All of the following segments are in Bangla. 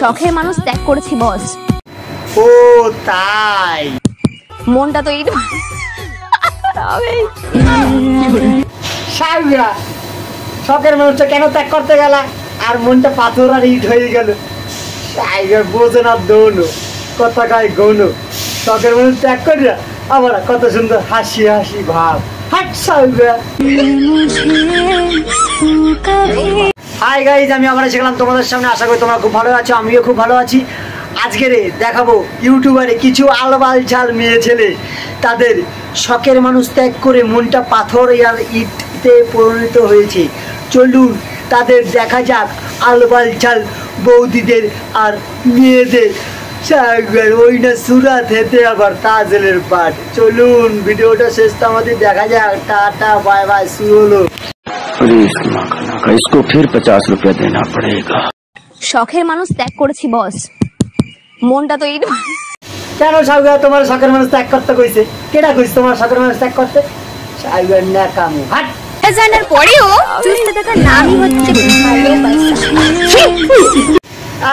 শখের মানুষ ত্যাগ করেছি বস। ও তাই, মনটা তো এই শখের মানুষটা কেন ত্যাগ করতে গেল আর মনটা পাথর আর ইট হয়ে গেল? বোঝে না দৌনো কথা গায়ে গৌন, শখের মানুষ ত্যাগ করিয়া আবার কত সুন্দর হাসি হাসি ভাব। হাই গাইজ, আমি আবার শিখলাম তোমাদের সামনে। আশা করি তোমরা খুব ভালো আছো, আমিও খুব ভালো আছি। আজকে দেখাবো ইউটিউবারে কিছু আলবাল ঝাল মেয়ে ছেলে তাদের শখের মানুষ ত্যাগ করে মনটা পাথর আর ইটে পরিণত হয়েছে। চলুন তাদের দেখা যাক আলবাল ঝাল বৌদিদের আর মেয়েদের ওই না সুরাত হেতে আবার তাজেলের পাঠ। চলুন ভিডিওটা শেষটা আমাদের দেখা যাক। টাটা বাই বাই, শুরু হলো। इसको फिर 50 रुपया देना पड़ेगा। শখের মানুষ ত্যাগ করেছি বস। মনটা তো এই কেন সাউগা তোমার শখের মানুষ ত্যাগ করতে কইছে? কেডা কইছে তোমার শখের মানুষ ত্যাগ করতে? সাউগা না কাম হাট জানার পরেও চুস্তে থাকার নামই হচ্ছে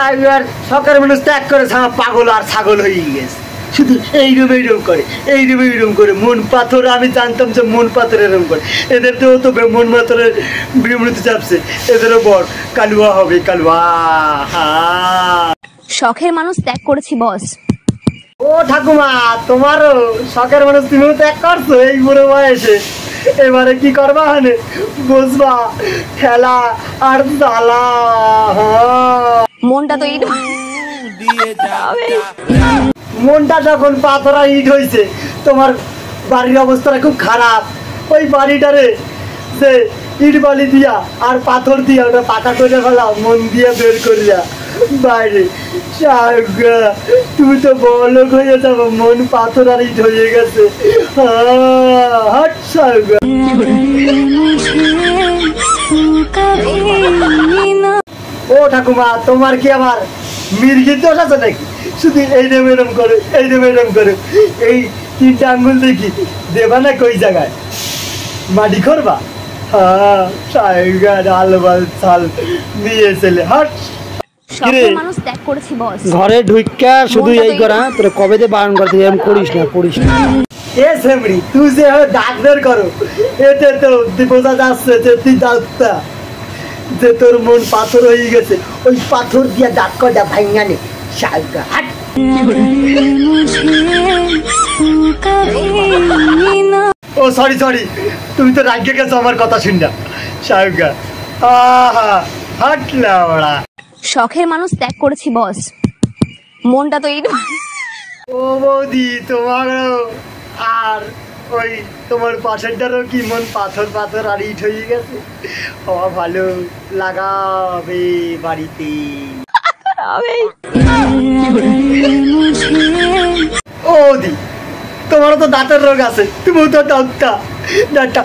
আর শখের মানুষ ত্যাগ করে পাগল আর ছাগল হয়ে গেছে। শুধু এইরকম করে মন পাথর। আমি জানতাম যে মন পাথর এরকম করে, এদের তো মন পাথরের বিমৃতি চাপছে, এদেরও বর কালুয়া হবে, কালুয়া। শখের মানুষ ত্যাগ করেছি বস। ও ঠাকুমা, তোমারও শখের মানুষ তুমিও ত্যাগ করছো এই বুড়ো বয়সে। এবারে কি করবা? হানে বসবা খেলা আর জ্বালা। মনটা তো এই মনটা যখন পাথরা ইট হয়েছে, তোমার বাড়ির অবস্থাটা খুব খারাপ। ওই বাড়িটারে যে ইট বালি দিয়া আর পাথর দিয়া ওটা পাকা করে ফেলাও, মন দিয়ে বের করিয়া বাইরে। তুমি তো বড়লোক হয়ে যাবো, মন পাথর আর ইট হয়ে গেছে। হাট সাউগা। ও ঠাকুমা, তোমার কি আবার মির্গির দোষ আছে নাকি? শুধু এইরকম এরম করে এই 3টা আঙ্গুল দেখি দেবা না কই জায়গায় মাটি করবা? ঘরে ঢুকা শুধু এই করা, তোর কবে দিয়ে বারণ করতে করিস না এ সেমরি, তুই যে দাঁত বের করো, এতে তো বোঝা যাচ্ছে যে তুই দাঁতটা যে তোর মন পাথর হয়ে গেছে। ওই পাথর দিয়ে দাঁত কটা ভাঙা নে শালকা। হাট ও সরি, তুমি তো রাগে গেছো আমার কথা শুননা শালকা। হাটলা ওরা। শখের মানুষ ত্যাগ করেছি বস। মনটা তো এই ও বৌদি, তোমারও আর ওই তোমার পাশেরটারও কি মন পাথর আর ইট হয়ে গেছে? হওয়া ভালো লাগাবে বাড়িতে। ও দি, তোমারও তো দাঁতের রোগ আছে, তুমিও তো দাঁতটা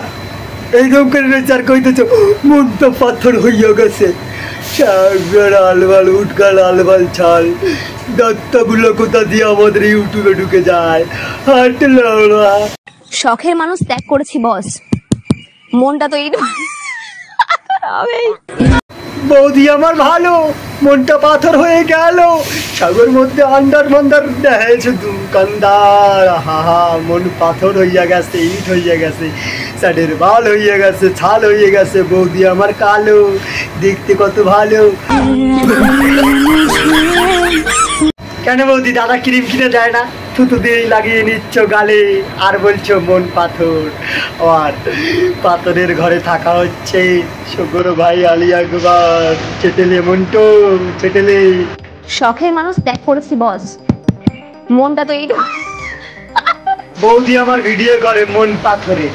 এইরকম করে রয়েছে আর কইতেছ মন তো পাথর হইয়া গেছে। আলবাল উঠগাল আলবাল ছাল, দাঁতটা গুলো কোথা দিয়ে আমাদের ইউটিউবে ঢুকে যায়। হাটলা। শখের মানুষ ত্যাগ করেছি বস। মনটা তো এই বৌদি আমার ভালো, মনটা পাথর হয়ে গেল। সাগর মধ্যে আন্ডার দেখেছে দোকানদার। মন পাথর হইয়া গেছে, ইট হইয়া গেছে, সাইডের বাল হইয়া গেছে, ছাল হইয়া গেছে। বৌদি আমার কালো, দেখতে কত ভালো। কেন বৌদি দাদা ক্রিম কিনে দেয় না? থুতু দিয়ে লাগিয়ে নিচ্ছ গালে আর বলছো মন পাথর। আর পাথরের ঘরে থাকা হচ্ছে শকর ভাই আলিয়া গোবার চেটেলে মন্টু চেটেলে। শখের মানুষ ত্যাগ করেছি বস। মনটা তো এই বৌদি আমার ভিডিও করে মন পাথরে,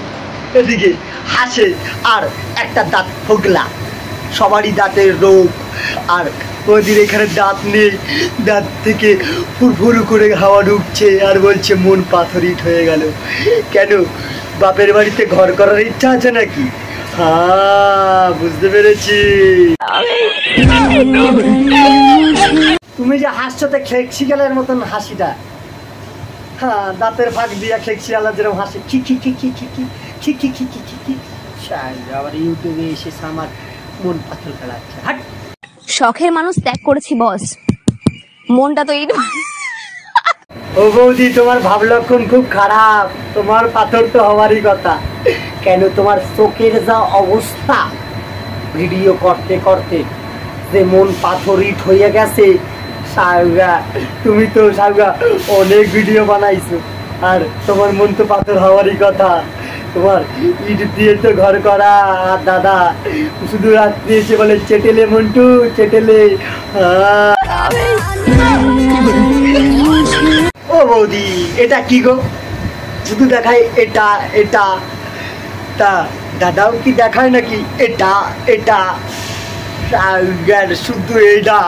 এদিকে হাসে আর একটা দাঁত ফোগলা। সবারই দাঁতের রোগ, আর ওদের এখানে দাঁত নেই, দাঁত থেকে ফুরফুরু করে হাওয়া ঢুকছে আর বলছে মন পাথর ইট হয়ে গেল। কেন, বাপের বাড়িতে ঘর করার ইচ্ছা আছে নাকি? বুঝতে পেরেছি। তুমি যে হাসছোতে খেকশিগালের মতন হাসিটা, দাঁতের ফাঁক দিয়া খেকশিগালা যেরকম হাসি, আবার ইউটিউবে এসে আমার মন পাথর ফেলাচ্ছে। হাট। শখের মানুষ ত্যাগ করেছি বস। মনটা তো ইট। ও বৌদি, তোমার ভাবলক্ষণ খুব খারাপ। তোমার পাথর তো হওয়ারই কথা। কেন তোমার চোখের যা অবস্থা, ভিডিও করতে করতে যে মন পাথর ইট হয়ে গেছে। সাউগা, তুমি তো সাউগা অনেক ভিডিও বানাইছো, আর তোমার মন তো পাথর হওয়ারই কথা। তোমার ইট দিয়ে তো ঘর করা। আর দাদা শুধু রাত্রি এসে বলে চেটেলে মন্টু চেটেলে। ও বৌদি, এটা কি গো? শুধু দেখায় এটা এটা, তা দাদাও কি দেখায় নাকি এটা এটা? শুধু এটা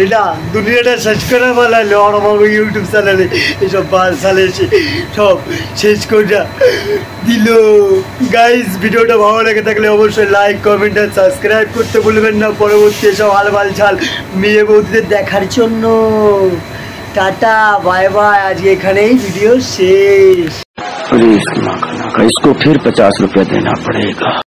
এটা দুনিয়াটা শেষ করে বলাইলো আর আমার ইউটিউব চ্যানেলে এসব বাল সালে এসে সব শেষ করে দিল। গাইজ, ভিডিওটা ভালো লেগে থাকলে অবশ্যই লাইক কমেন্ট আর সাবস্ক্রাইব করতে ভুলবেন না পরবর্তী এসব আলবাল ঝাল মেয়ে বৌদিদের দেখার জন্য। টাটা বাই বাই, আজকে এখানেই ভিডিও শেষ। अरे इसको फिर 50 रुपया देना पड़ेगा।